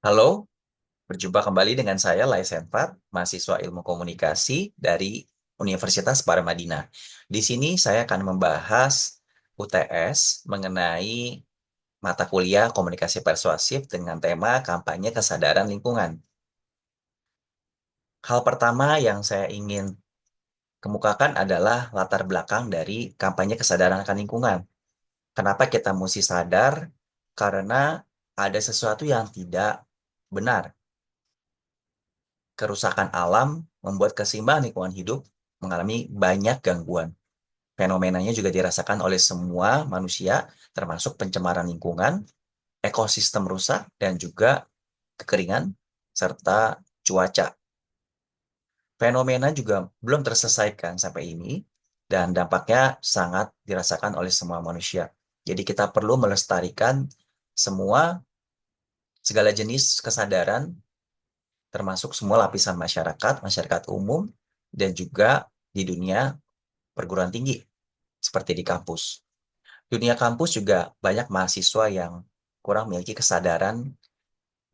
Halo, berjumpa kembali dengan saya Lai Senfat, mahasiswa Ilmu Komunikasi dari Universitas Paramadina. Di sini saya akan membahas UTS mengenai mata kuliah Komunikasi Persuasif dengan tema kampanye kesadaran lingkungan. Hal pertama yang saya ingin kemukakan adalah latar belakang dari kampanye kesadaran akan lingkungan. Kenapa kita mesti sadar? Karena ada sesuatu yang tidak benar. Kerusakan alam membuat keseimbangan lingkungan hidup mengalami banyak gangguan. Fenomenanya juga dirasakan oleh semua manusia, termasuk pencemaran lingkungan, ekosistem rusak, dan juga kekeringan, serta cuaca. Fenomena juga belum terselesaikan sampai ini, dan dampaknya sangat dirasakan oleh semua manusia. Jadi kita perlu melestarikan segala jenis kesadaran termasuk semua lapisan masyarakat, masyarakat umum, dan juga di dunia perguruan tinggi, seperti di kampus. Dunia kampus juga banyak mahasiswa yang kurang memiliki kesadaran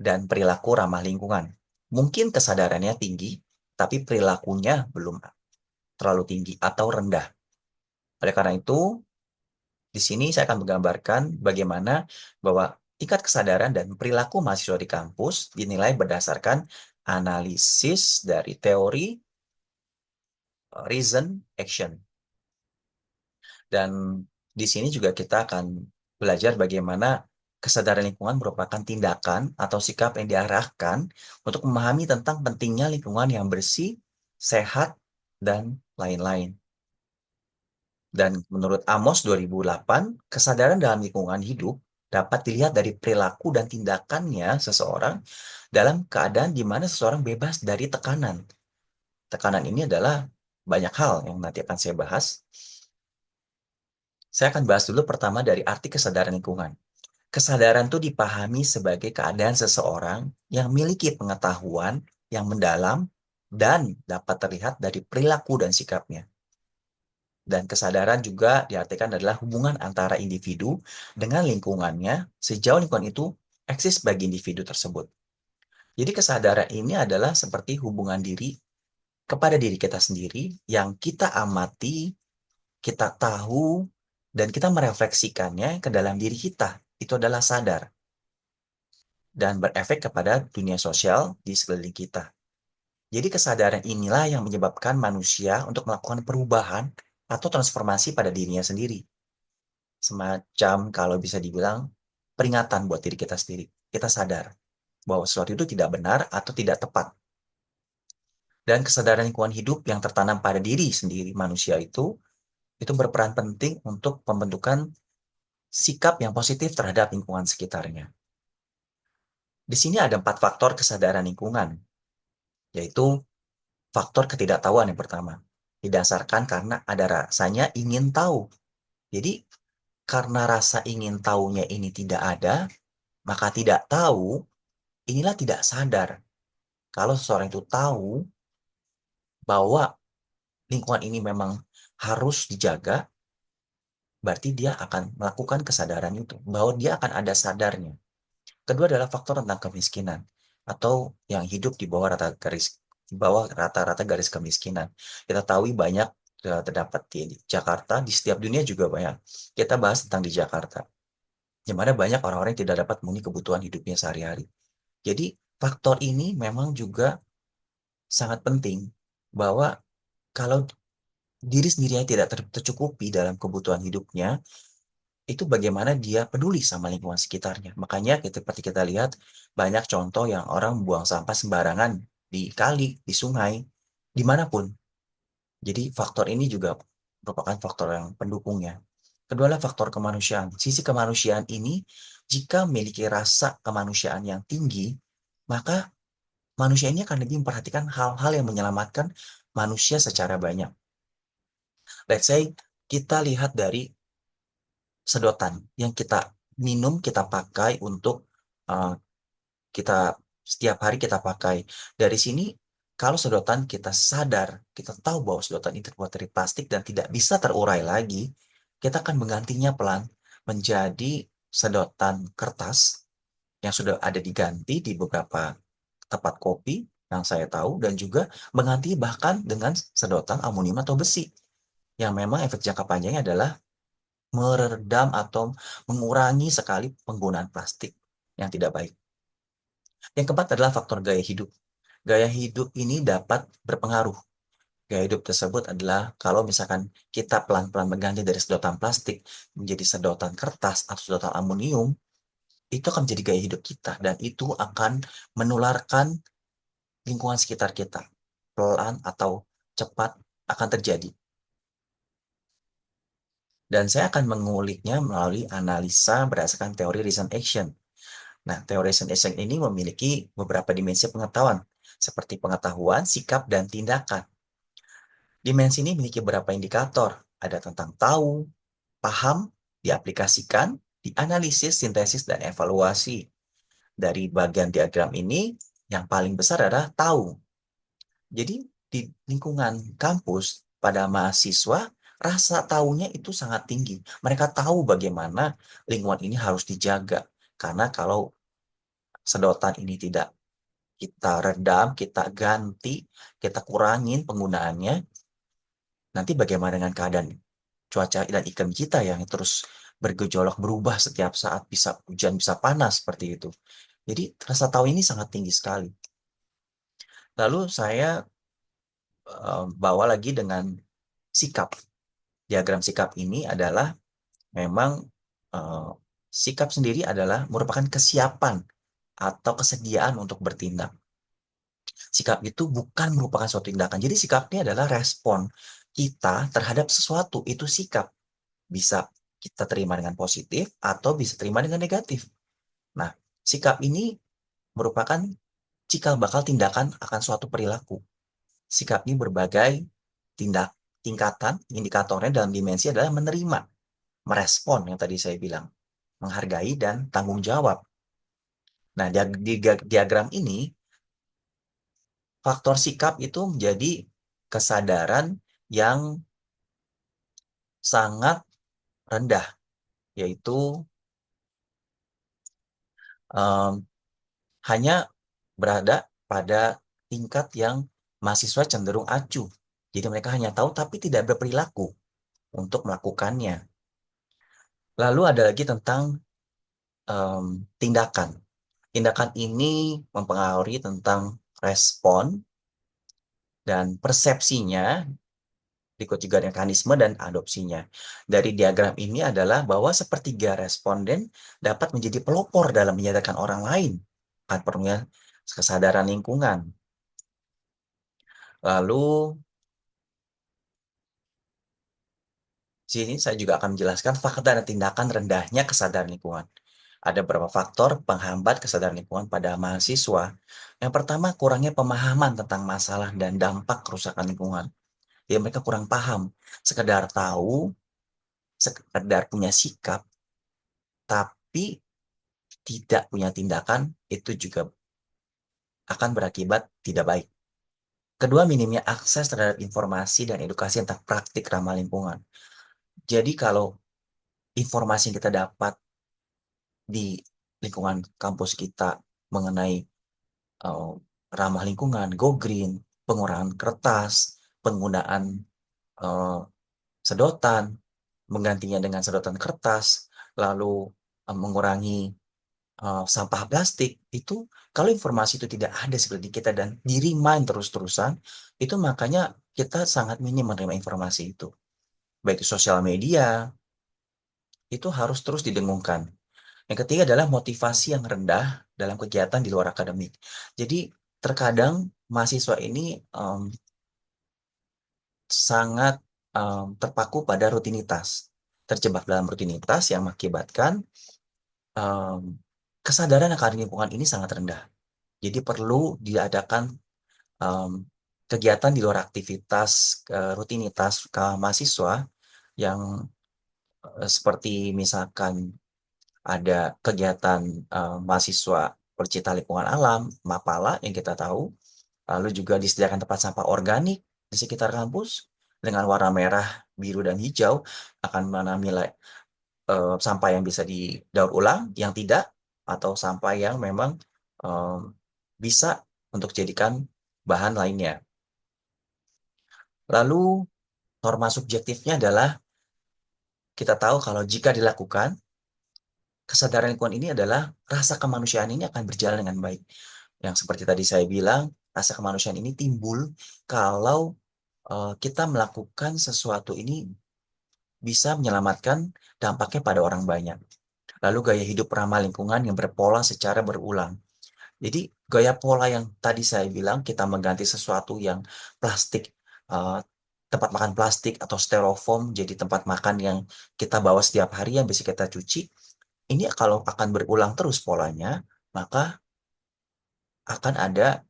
dan perilaku ramah lingkungan. Mungkin kesadarannya tinggi, tapi perilakunya belum terlalu tinggi atau rendah. Oleh karena itu, di sini saya akan menggambarkan bagaimana bahwa tingkat kesadaran dan perilaku mahasiswa di kampus dinilai berdasarkan analisis dari teori reason action. Dan di sini juga kita akan belajar bagaimana kesadaran lingkungan merupakan tindakan atau sikap yang diarahkan untuk memahami tentang pentingnya lingkungan yang bersih, sehat, dan lain-lain. Dan menurut Amos 2008, kesadaran dalam lingkungan hidup dapat dilihat dari perilaku dan tindakannya seseorang dalam keadaan di mana seseorang bebas dari tekanan. Tekanan ini adalah banyak hal yang nanti akan saya bahas. Saya akan bahas dulu pertama dari arti kesadaran lingkungan. Kesadaran itu dipahami sebagai keadaan seseorang yang memiliki pengetahuan yang mendalam dan dapat terlihat dari perilaku dan sikapnya. Dan kesadaran juga diartikan adalah hubungan antara individu dengan lingkungannya sejauh lingkungan itu eksis bagi individu tersebut. Jadi kesadaran ini adalah seperti hubungan diri kepada diri kita sendiri yang kita amati, kita tahu, dan kita merefleksikannya ke dalam diri kita. Itu adalah sadar dan berefek kepada dunia sosial di sekeliling kita. Jadi kesadaran inilah yang menyebabkan manusia untuk melakukan perubahan atau transformasi pada dirinya sendiri. Semacam kalau bisa dibilang peringatan buat diri kita sendiri. Kita sadar bahwa sesuatu itu tidak benar atau tidak tepat. Dan kesadaran lingkungan hidup yang tertanam pada diri sendiri manusia itu berperan penting untuk pembentukan sikap yang positif terhadap lingkungan sekitarnya. Di sini ada 4 faktor kesadaran lingkungan, yaitu faktor ketidaktahuan yang pertama. Didasarkan karena ada rasanya ingin tahu. Jadi, karena rasa ingin tahunya ini tidak ada, maka tidak tahu, inilah tidak sadar. Kalau seseorang itu tahu bahwa lingkungan ini memang harus dijaga, berarti dia akan melakukan kesadaran itu, bahwa dia akan ada sadarnya. Kedua adalah faktor tentang kemiskinan atau yang hidup di bawah rata-rata garis kemiskinan. Kita tahu banyak terdapat di Jakarta, di setiap dunia juga banyak. Kita bahas tentang di Jakarta, di mana banyak orang-orang yang tidak dapat memenuhi kebutuhan hidupnya sehari-hari. Jadi faktor ini memang juga sangat penting bahwa kalau diri sendirinya tidak tercukupi dalam kebutuhan hidupnya, itu bagaimana dia peduli sama lingkungan sekitarnya. Makanya seperti kita lihat banyak contoh yang orang buang sampah sembarangan di kali, di sungai, dimanapun. Jadi faktor ini juga merupakan faktor yang pendukungnya. Kedua adalah faktor kemanusiaan. Sisi kemanusiaan ini, jika memiliki rasa kemanusiaan yang tinggi, maka manusia ini akan lebih memperhatikan hal-hal yang menyelamatkan manusia secara banyak. Let's say kita lihat dari sedotan yang kita minum, kita pakai untuk uh, kita setiap hari kita pakai. Dari sini, kalau sedotan kita sadar, kita tahu bahwa sedotan itu terbuat dari plastik dan tidak bisa terurai lagi, kita akan menggantinya pelan menjadi sedotan kertas yang sudah ada diganti di beberapa tempat kopi yang saya tahu, dan juga mengganti bahkan dengan sedotan aluminium atau besi, yang memang efek jangka panjangnya adalah meredam atau mengurangi sekali penggunaan plastik yang tidak baik. Yang keempat adalah faktor gaya hidup. Gaya hidup ini dapat berpengaruh. Gaya hidup tersebut adalah kalau misalkan kita pelan-pelan mengganti dari sedotan plastik menjadi sedotan kertas atau sedotan aluminium, itu akan menjadi gaya hidup kita, dan itu akan menularkan lingkungan sekitar kita. Pelan atau cepat akan terjadi. Dan saya akan menguliknya melalui analisa berdasarkan teori reason action. Nah, teori reason action ini memiliki beberapa dimensi pengetahuan, seperti pengetahuan, sikap, dan tindakan. Dimensi ini memiliki beberapa indikator. Ada tentang tahu, paham, diaplikasikan, dianalisis, sintesis, dan evaluasi. Dari bagian diagram ini, yang paling besar adalah tahu. Jadi, di lingkungan kampus, pada mahasiswa, rasa tahunya itu sangat tinggi. Mereka tahu bagaimana lingkungan ini harus dijaga. Karena kalau sedotan ini tidak kita redam, kita ganti, kita kurangin penggunaannya, nanti bagaimana dengan keadaan cuaca dan iklim kita yang terus bergejolak, berubah setiap saat, bisa hujan, bisa panas, seperti itu. Jadi rasa tahu ini sangat tinggi sekali. Lalu saya bawa lagi dengan sikap. Diagram sikap ini adalah memang eh, sikap sendiri adalah merupakan kesiapan atau kesediaan untuk bertindak. Sikap itu bukan merupakan suatu tindakan. Jadi sikap ini adalah respon kita terhadap sesuatu. Itu sikap. Bisa kita terima dengan positif atau bisa terima dengan negatif. Nah, sikap ini merupakan cikal bakal tindakan akan suatu perilaku. Sikap ini berbagai tingkatan, indikatornya dalam dimensi adalah menerima, merespon yang tadi saya bilang, menghargai, dan tanggung jawab. Nah, di diagram ini, faktor sikap itu menjadi kesadaran yang sangat rendah, yaitu um, hanya berada pada tingkat yang mahasiswa cenderung acuh. Jadi mereka hanya tahu tapi tidak berperilaku untuk melakukannya. Lalu ada lagi tentang tindakan. Tindakan ini mempengaruhi tentang respon dan persepsinya, berikut juga mekanisme dan adopsinya. Dari diagram ini adalah bahwa sepertiga responden dapat menjadi pelopor dalam menyadarkan orang lain akan perlunya kesadaran lingkungan. Lalu, di sini saya juga akan menjelaskan fakta dan tindakan rendahnya kesadaran lingkungan. Ada beberapa faktor penghambat kesadaran lingkungan pada mahasiswa. Yang pertama, kurangnya pemahaman tentang masalah dan dampak kerusakan lingkungan. Jadi mereka kurang paham, sekedar tahu, sekedar punya sikap, tapi tidak punya tindakan, itu juga akan berakibat tidak baik. Kedua, minimnya akses terhadap informasi dan edukasi tentang praktik ramah lingkungan. Jadi kalau informasi yang kita dapat di lingkungan kampus kita mengenai uh, ramah lingkungan, go green, pengurangan kertas, penggunaan uh, sedotan, menggantinya dengan sedotan kertas, lalu mengurangi sampah plastik, itu kalau informasi itu tidak ada seperti kita dan di-remind terus-terusan, itu makanya kita sangat minim menerima informasi itu. Baik di sosial media, itu harus terus didengungkan. Yang ketiga adalah motivasi yang rendah dalam kegiatan di luar akademik. Jadi terkadang mahasiswa ini sangat terpaku pada rutinitas, terjebak dalam rutinitas yang mengakibatkan kesadaran akan lingkungan ini sangat rendah. Jadi perlu diadakan kegiatan di luar aktivitas rutinitas mahasiswa yang seperti misalkan ada kegiatan mahasiswa pecinta lingkungan alam, MAPALA yang kita tahu, lalu juga disediakan tempat sampah organik di sekitar kampus dengan warna merah, biru, dan hijau akan menambah nilai sampah yang bisa didaur ulang, yang tidak atau sampah yang memang bisa untuk jadikan bahan lainnya. Lalu norma subjektifnya adalah kita tahu kalau jika dilakukan, kesadaran lingkungan ini adalah rasa kemanusiaan ini akan berjalan dengan baik. Yang seperti tadi saya bilang, rasa kemanusiaan ini timbul kalau kita melakukan sesuatu ini bisa menyelamatkan dampaknya pada orang banyak. Lalu gaya hidup ramah lingkungan yang berpola secara berulang. Jadi gaya pola yang tadi saya bilang, kita mengganti sesuatu yang plastik, eh, tempat makan plastik atau styrofoam jadi tempat makan yang kita bawa setiap hari yang bisa kita cuci. Ini kalau akan berulang terus polanya, maka akan ada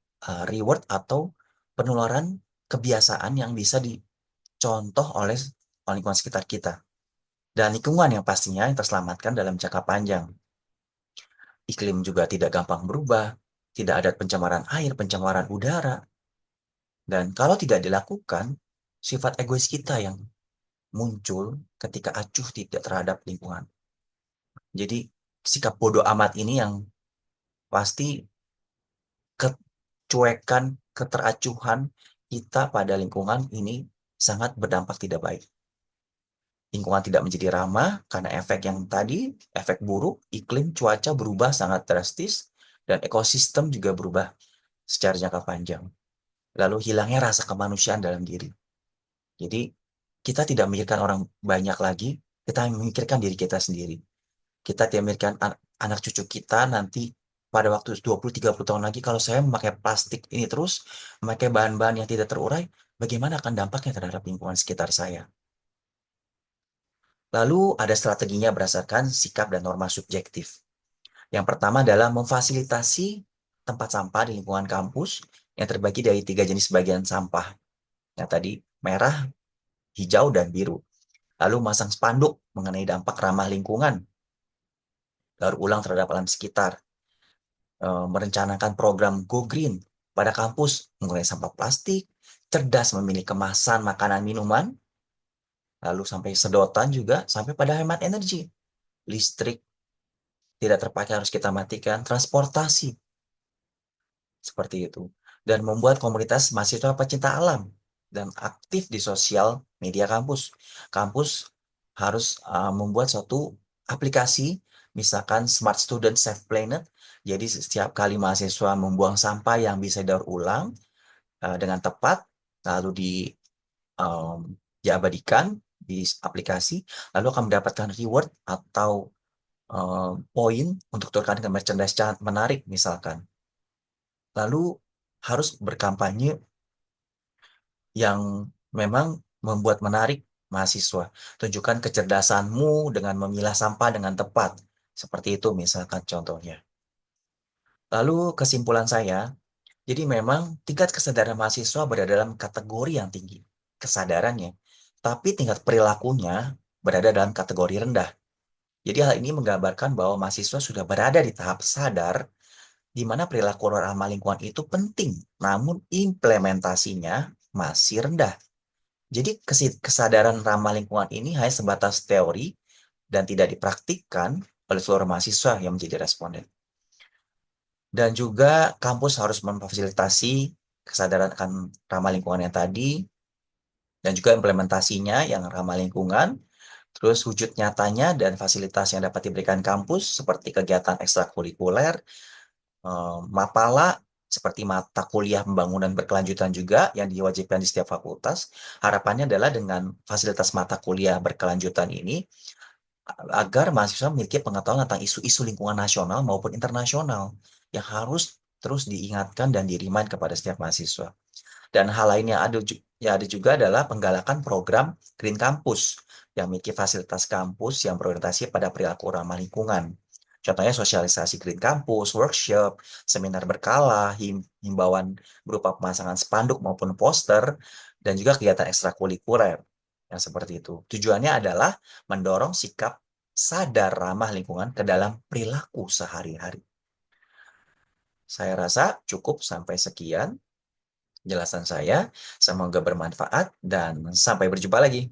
reward atau penularan kebiasaan yang bisa dicontoh oleh lingkungan sekitar kita. Dan lingkungan yang pastinya yang terselamatkan dalam jangka panjang. Iklim juga tidak gampang berubah, tidak ada pencemaran air, pencemaran udara. Dan kalau tidak dilakukan, sifat egois kita yang muncul ketika acuh tidak terhadap lingkungan. Jadi sikap bodoh amat ini yang pasti kecuekan, keteracuhan kita pada lingkungan ini sangat berdampak tidak baik. Lingkungan tidak menjadi ramah karena efek yang tadi, efek buruk, iklim, cuaca berubah sangat drastis, dan ekosistem juga berubah secara jangka panjang. Lalu hilangnya rasa kemanusiaan dalam diri. Jadi kita tidak memikirkan orang banyak lagi, kita memikirkan diri kita sendiri. Kita tidak memikirkan anak cucu kita nanti pada waktu 20-30 tahun lagi, kalau saya memakai plastik ini terus, memakai bahan-bahan yang tidak terurai, bagaimana akan dampaknya terhadap lingkungan sekitar saya? Lalu ada strateginya berdasarkan sikap dan norma subjektif. Yang pertama adalah memfasilitasi tempat sampah di lingkungan kampus yang terbagi dari 3 jenis bagian sampah. Yang tadi merah, hijau, dan biru. Lalu masang spanduk mengenai dampak ramah lingkungan, daur ulang terhadap alam sekitar, merencanakan program Go Green pada kampus mengurangi sampah plastik, cerdas memilih kemasan makanan minuman, lalu sampai sedotan juga, sampai pada hemat energi. Listrik tidak terpakai harus kita matikan, transportasi, seperti itu. Dan membuat komunitas mahasiswa pecinta alam dan aktif di sosial media kampus. Kampus harus membuat suatu aplikasi, misalkan Smart Student Safe Planet. Jadi setiap kali mahasiswa membuang sampah yang bisa daur ulang dengan tepat, lalu diabadikan di aplikasi, lalu akan mendapatkan reward atau poin untuk tukarkan ke merchandise menarik misalkan. Lalu harus berkampanye yang memang membuat menarik mahasiswa. Tunjukkan kecerdasanmu dengan memilah sampah dengan tepat. Seperti itu misalkan contohnya. Lalu kesimpulan saya, jadi memang tingkat kesadaran mahasiswa berada dalam kategori yang tinggi, kesadarannya. Tapi tingkat perilakunya berada dalam kategori rendah. Jadi hal ini menggambarkan bahwa mahasiswa sudah berada di tahap sadar di mana perilaku ramah lingkungan itu penting, namun implementasinya masih rendah. Jadi kesadaran ramah lingkungan ini hanya sebatas teori dan tidak dipraktikkan oleh seluruh mahasiswa yang menjadi responden. Dan juga kampus harus memfasilitasi kesadaran akan ramah lingkungan yang tadi, dan juga implementasinya yang ramah lingkungan, terus wujud nyatanya dan fasilitas yang dapat diberikan kampus seperti kegiatan ekstrakurikuler, Mapala, seperti mata kuliah pembangunan berkelanjutan juga yang diwajibkan di setiap fakultas. Harapannya adalah dengan fasilitas mata kuliah berkelanjutan ini, agar mahasiswa memiliki pengetahuan tentang isu-isu lingkungan nasional maupun internasional yang harus terus diingatkan dan di-remind kepada setiap mahasiswa. Dan hal lain yang ada juga adalah penggalakan program Green Campus yang memiliki fasilitas kampus yang berorientasi pada perilaku ramah lingkungan. Contohnya sosialisasi Green Campus, workshop, seminar berkala, himbauan berupa pemasangan spanduk maupun poster, dan juga kegiatan ekstrakurikuler yang seperti itu. Tujuannya adalah mendorong sikap sadar ramah lingkungan ke dalam perilaku sehari-hari. Saya rasa cukup sampai sekian penjelasan saya. Semoga bermanfaat dan sampai berjumpa lagi.